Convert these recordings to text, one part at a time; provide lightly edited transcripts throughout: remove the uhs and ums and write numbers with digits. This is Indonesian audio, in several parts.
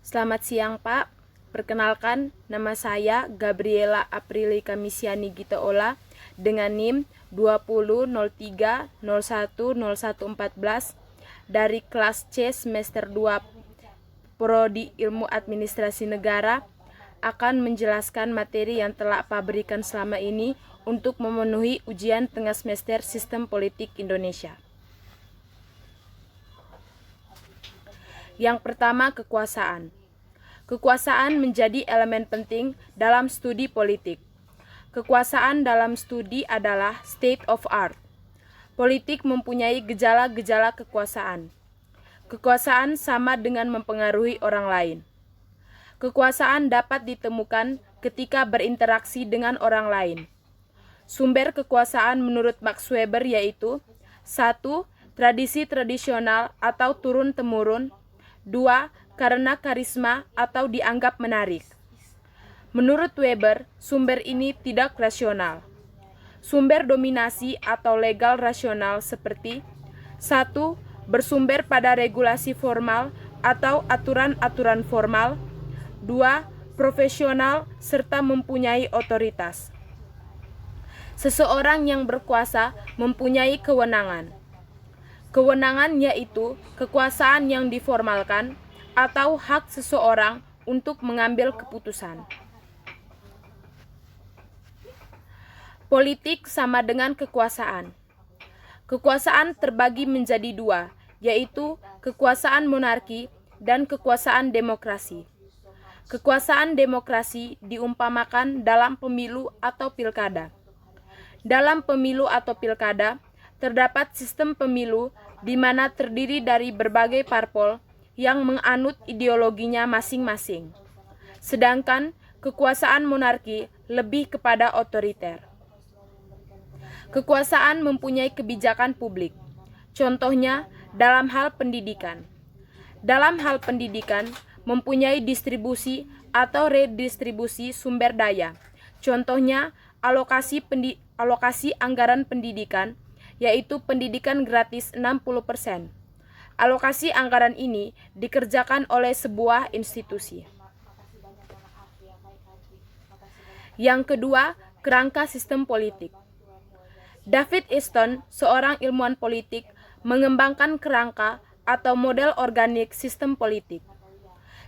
Selamat siang Pak, perkenalkan nama saya Gabriela Aprili Kamisiani Gitaola dengan NIM 20.03.01.01.14 dari kelas C semester 2 Prodi Ilmu Administrasi Negara akan menjelaskan materi yang telah Pak berikan selama ini untuk memenuhi ujian tengah semester Sistem Politik Indonesia. Yang pertama, kekuasaan. Kekuasaan menjadi elemen penting dalam studi politik. Kekuasaan dalam studi adalah state of art. Politik mempunyai gejala-gejala kekuasaan. Kekuasaan sama dengan mempengaruhi orang lain. Kekuasaan dapat ditemukan ketika berinteraksi dengan orang lain. Sumber kekuasaan menurut Max Weber yaitu 1. Tradisi tradisional atau turun-temurun. 2. Karena karisma atau dianggap menarik. Menurut Weber, sumber ini tidak rasional. Sumber dominasi atau legal rasional seperti 1. Bersumber pada regulasi formal atau aturan-aturan formal. 2. Profesional serta mempunyai otoritas. Seseorang yang berkuasa mempunyai kewenangan. Kewenangan yaitu kekuasaan yang diformalkan atau hak seseorang untuk mengambil keputusan. Politik sama dengan kekuasaan. Kekuasaan terbagi menjadi dua, yaitu kekuasaan monarki dan kekuasaan demokrasi. Kekuasaan demokrasi diumpamakan dalam pemilu atau pilkada. Dalam pemilu atau pilkada, terdapat sistem pemilu di mana terdiri dari berbagai parpol yang menganut ideologinya masing-masing. Sedangkan kekuasaan monarki lebih kepada otoriter. Kekuasaan mempunyai kebijakan publik. Contohnya dalam hal pendidikan. Dalam hal pendidikan mempunyai distribusi atau redistribusi sumber daya. Contohnya alokasi anggaran pendidikan, yaitu pendidikan gratis 60%. Alokasi anggaran ini dikerjakan oleh sebuah institusi. Yang kedua, kerangka sistem politik. David Easton, seorang ilmuwan politik, mengembangkan kerangka atau model organik sistem politik.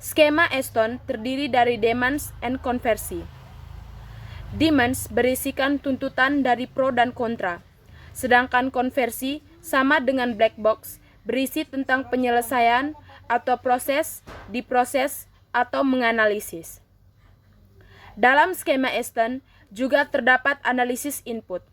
Skema Easton terdiri dari demands and konversi. Demands berisikan tuntutan dari pro dan kontra. Sedangkan konversi sama dengan black box, berisi tentang penyelesaian atau proses, diproses, atau menganalisis. Dalam skema Easton juga terdapat analisis input.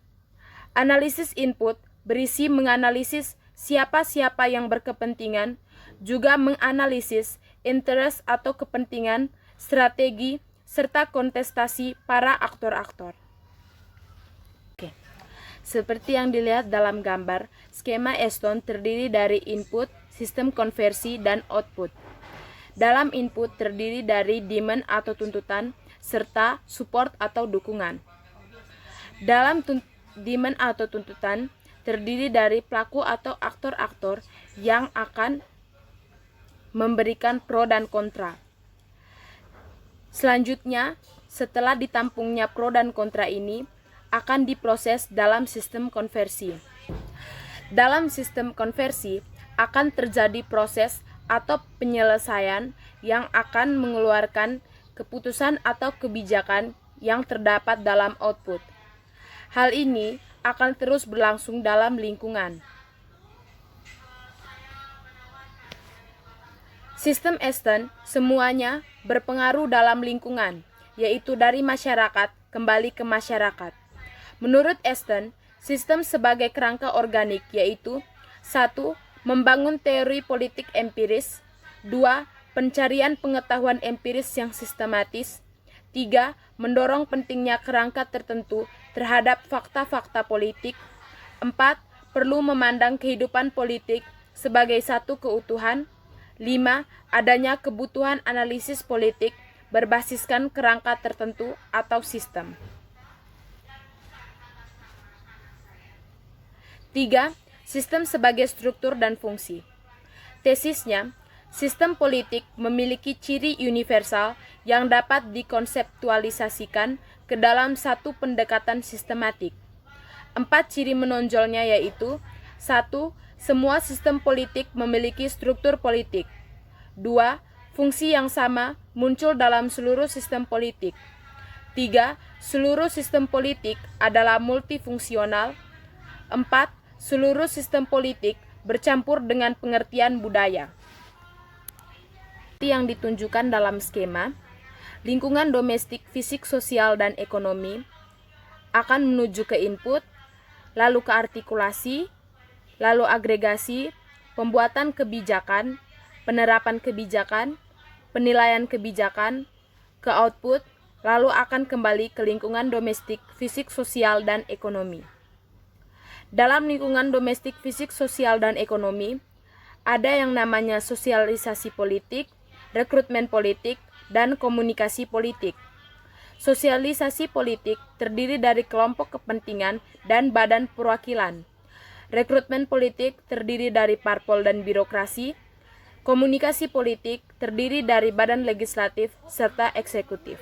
Analisis input berisi menganalisis siapa-siapa yang berkepentingan, juga menganalisis interest atau kepentingan, strategi, serta kontestasi para aktor-aktor. Seperti yang dilihat dalam gambar, skema Easton terdiri dari input, sistem konversi, dan output. Dalam input terdiri dari demand atau tuntutan, serta support atau dukungan. Dalam demand atau tuntutan terdiri dari pelaku atau aktor-aktor yang akan memberikan pro dan kontra. Selanjutnya, setelah ditampungnya pro dan kontra ini, akan diproses dalam sistem konversi. Dalam sistem konversi akan terjadi proses atau penyelesaian yang akan mengeluarkan keputusan atau kebijakan yang terdapat dalam output. Hal ini akan terus berlangsung dalam lingkungan. Sistem Easton semuanya berpengaruh dalam lingkungan, yaitu dari masyarakat kembali ke masyarakat. Menurut Easton, sistem sebagai kerangka organik yaitu 1. Membangun teori politik empiris. 2. Pencarian pengetahuan empiris yang sistematis. 3. Mendorong pentingnya kerangka tertentu terhadap fakta-fakta politik. 4. Perlu memandang kehidupan politik sebagai satu keutuhan. 5. Adanya kebutuhan analisis politik berbasiskan kerangka tertentu atau sistem. 3. Sistem sebagai struktur dan fungsi. Tesisnya, Sistem politik memiliki ciri universal yang dapat dikonseptualisasikan ke dalam satu pendekatan sistematik. 4 ciri menonjolnya yaitu: 1. Semua sistem politik memiliki struktur politik. 2. Fungsi yang sama muncul dalam seluruh sistem politik. 3. Seluruh sistem politik adalah multifungsional. 4. Seluruh sistem politik bercampur dengan pengertian budaya. Yang ditunjukkan dalam skema, lingkungan domestik, fisik, sosial, dan ekonomi akan menuju ke input, lalu ke artikulasi, lalu agregasi, pembuatan kebijakan, penerapan kebijakan, penilaian kebijakan, ke output, lalu akan kembali ke lingkungan domestik, fisik, sosial, dan ekonomi. Dalam lingkungan domestik, fisik, sosial, dan ekonomi, ada yang namanya sosialisasi politik, rekrutmen politik, dan komunikasi politik. Sosialisasi politik terdiri dari kelompok kepentingan dan badan perwakilan. Rekrutmen politik terdiri dari parpol dan birokrasi. Komunikasi politik terdiri dari badan legislatif serta eksekutif.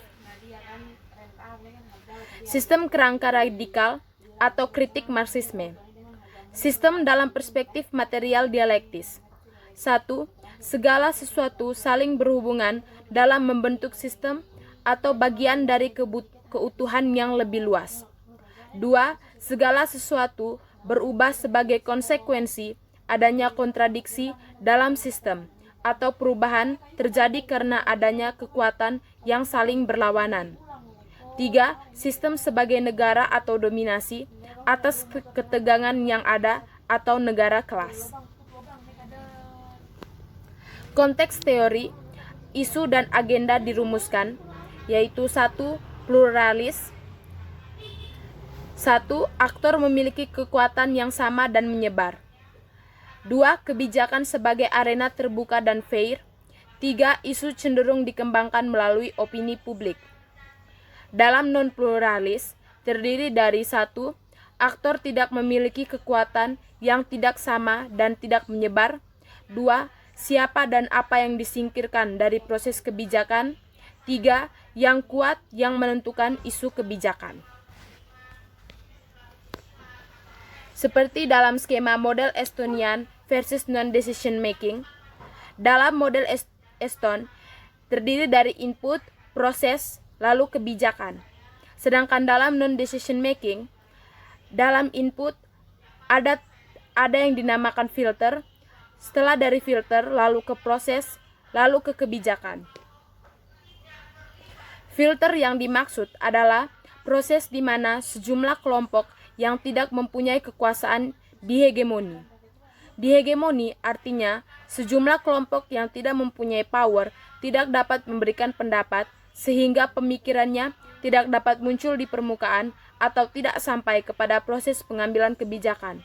Sistem kerangka radikal atau kritik Marxisme. Sistem dalam perspektif material dialektis. 1. Segala sesuatu saling berhubungan dalam membentuk sistem atau bagian dari keutuhan yang lebih luas. 2. Segala sesuatu berubah sebagai konsekuensi adanya kontradiksi dalam sistem atau perubahan terjadi karena adanya kekuatan yang saling berlawanan. 3. Sistem sebagai negara atau dominasi atas ketegangan yang ada atau negara kelas. Konteks teori, isu dan agenda dirumuskan, yaitu 1. Pluralis. 1. Aktor memiliki kekuatan yang sama dan menyebar. 2. Kebijakan sebagai arena terbuka dan fair. 3. Isu cenderung dikembangkan melalui opini publik. Dalam non-pluralis, terdiri dari 1. Aktor tidak memiliki kekuatan yang tidak sama dan tidak menyebar. 2. Siapa dan apa yang disingkirkan dari proses kebijakan. 3. Yang kuat yang menentukan isu kebijakan. Seperti dalam skema model Estonian versus non-decision making. Dalam model Eston, terdiri dari input, proses, lalu kebijakan. Sedangkan dalam non-decision making, dalam input ada yang dinamakan filter, setelah dari filter lalu ke proses, lalu ke kebijakan. Filter yang dimaksud adalah proses di mana sejumlah kelompok yang tidak mempunyai kekuasaan dihegemoni. Dihegemoni artinya sejumlah kelompok yang tidak mempunyai power tidak dapat memberikan pendapat sehingga pemikirannya tidak dapat muncul di permukaan atau tidak sampai kepada proses pengambilan kebijakan.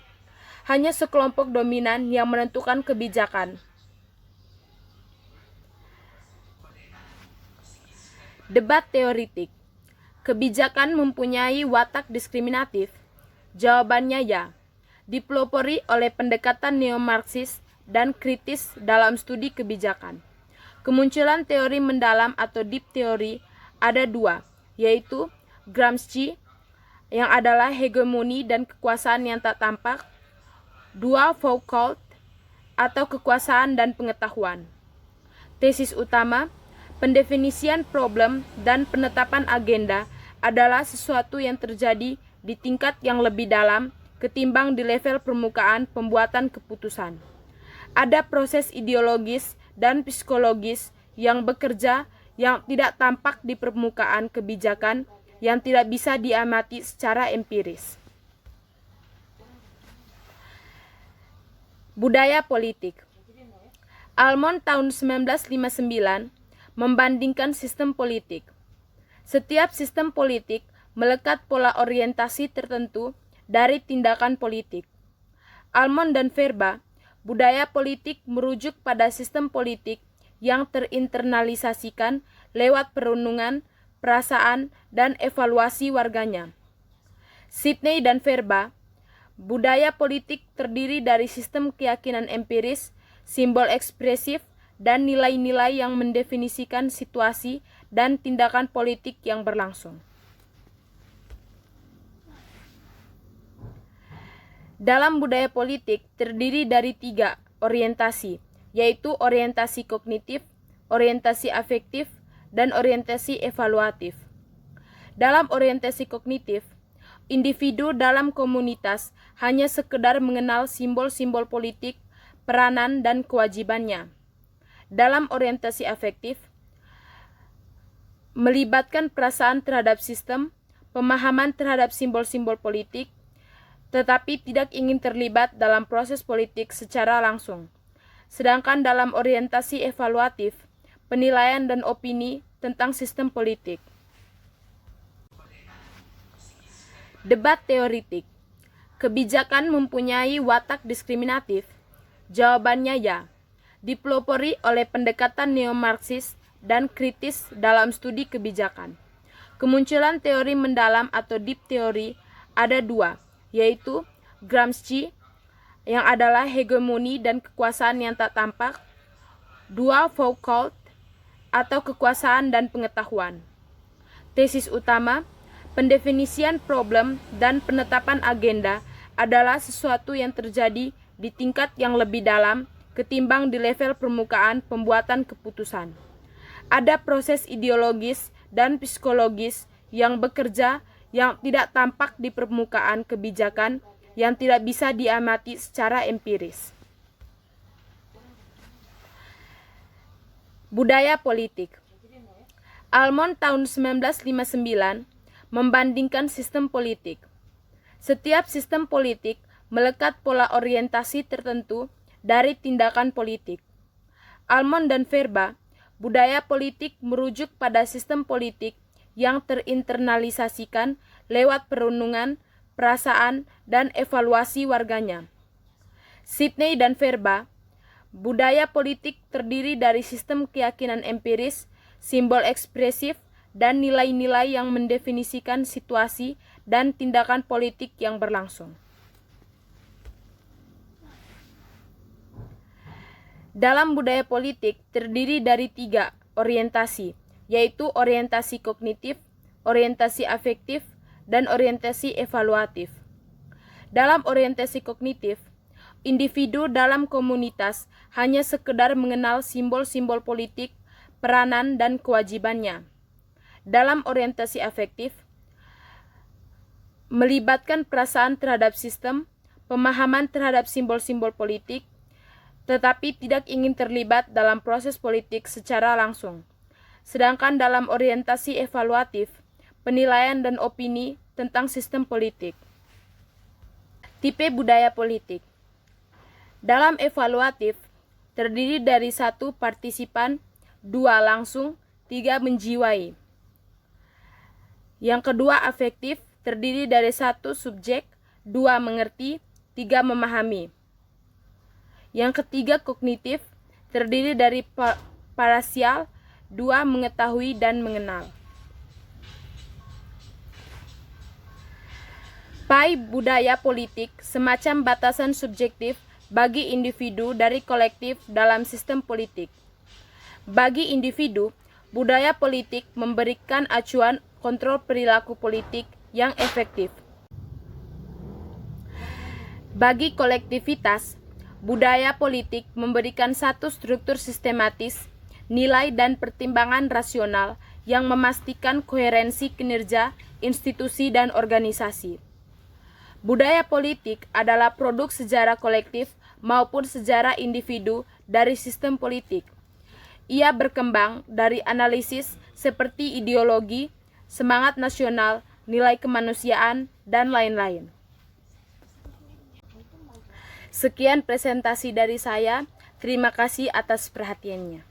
Hanya sekelompok dominan yang menentukan kebijakan. Debat teoritik. Kebijakan mempunyai watak diskriminatif? Jawabannya ya. Dipelopori oleh pendekatan neo-Marxis dan kritis dalam studi kebijakan. Kemunculan teori mendalam atau deep theory ada 2, yaitu Gramsci yang adalah hegemoni dan kekuasaan yang tak tampak. 2. Foucault atau kekuasaan dan pengetahuan. Tesis utama, pendefinisian problem dan penetapan agenda adalah sesuatu yang terjadi di tingkat yang lebih dalam ketimbang di level permukaan pembuatan keputusan. Ada proses ideologis dan psikologis yang bekerja yang tidak tampak di permukaan kebijakan yang tidak bisa diamati secara empiris. Budaya politik. Almond tahun 1959 membandingkan sistem politik. Setiap sistem politik melekat pola orientasi tertentu dari tindakan politik. Almond dan Verba, budaya politik merujuk pada sistem politik yang terinternalisasikan lewat perenungan, perasaan, dan evaluasi warganya. Sidney dan Verba, budaya politik terdiri dari sistem keyakinan empiris, simbol ekspresif, dan nilai-nilai yang mendefinisikan situasi dan tindakan politik yang berlangsung. Dalam budaya politik terdiri dari 3 orientasi, yaitu orientasi kognitif, orientasi afektif, dan orientasi evaluatif. Dalam orientasi kognitif, individu dalam komunitas hanya sekedar mengenal simbol-simbol politik, peranan, dan kewajibannya. Dalam orientasi afektif, melibatkan perasaan terhadap sistem, pemahaman terhadap simbol-simbol politik, tetapi tidak ingin terlibat dalam proses politik secara langsung. Sedangkan dalam orientasi evaluatif, penilaian dan opini tentang sistem politik. Debat teoritik. Kebijakan mempunyai watak diskriminatif? Jawabannya ya. Dipelopori oleh pendekatan neo-Marxis dan kritis dalam studi kebijakan. Kemunculan teori mendalam atau deep theory ada 2, yaitu Gramsci yang adalah hegemoni dan kekuasaan yang tak tampak, 2 Foucault atau kekuasaan dan pengetahuan. Tesis utama, pendefinisian problem dan penetapan agenda adalah sesuatu yang terjadi di tingkat yang lebih dalam ketimbang di level permukaan pembuatan keputusan. Ada proses ideologis dan psikologis yang bekerja yang tidak tampak di permukaan kebijakan yang tidak bisa diamati secara empiris. Budaya politik. Almond tahun 1959 membandingkan sistem politik. Setiap sistem politik melekat pola orientasi tertentu dari tindakan politik. Almond dan Verba, budaya politik merujuk pada sistem politik yang terinternalisasikan lewat perenungan, perasaan, dan evaluasi warganya. Sidney dan Verba, budaya politik terdiri dari sistem keyakinan empiris, simbol ekspresif, dan nilai-nilai yang mendefinisikan situasi dan tindakan politik yang berlangsung. Dalam budaya politik terdiri dari 3 orientasi, yaitu orientasi kognitif, orientasi afektif, dan orientasi evaluatif. Dalam orientasi kognitif, individu dalam komunitas hanya sekedar mengenal simbol-simbol politik, peranan, dan kewajibannya. Dalam orientasi afektif, melibatkan perasaan terhadap sistem, pemahaman terhadap simbol-simbol politik, tetapi tidak ingin terlibat dalam proses politik secara langsung. Sedangkan dalam orientasi evaluatif, penilaian dan opini tentang sistem politik. Tipe budaya politik. Dalam evaluatif, terdiri dari 1 partisipan, 2 langsung, 3 menjiwai. Yang kedua afektif, terdiri dari 1 subjek, 2 mengerti, 3 memahami. Yang ketiga kognitif, terdiri dari parasial, 2 mengetahui dan mengenal. Pai budaya politik semacam batasan subjektif bagi individu dari kolektif dalam sistem politik. Bagi individu, budaya politik memberikan acuan kontrol perilaku politik yang efektif. Bagi kolektivitas, budaya politik memberikan 1 struktur sistematis, nilai dan pertimbangan rasional yang memastikan koherensi kinerja, institusi, dan organisasi. Budaya politik adalah produk sejarah kolektif maupun sejarah individu dari sistem politik. Ia berkembang dari analisis seperti ideologi, semangat nasional, nilai kemanusiaan, dan lain-lain. Sekian presentasi dari saya. Terima kasih atas perhatiannya.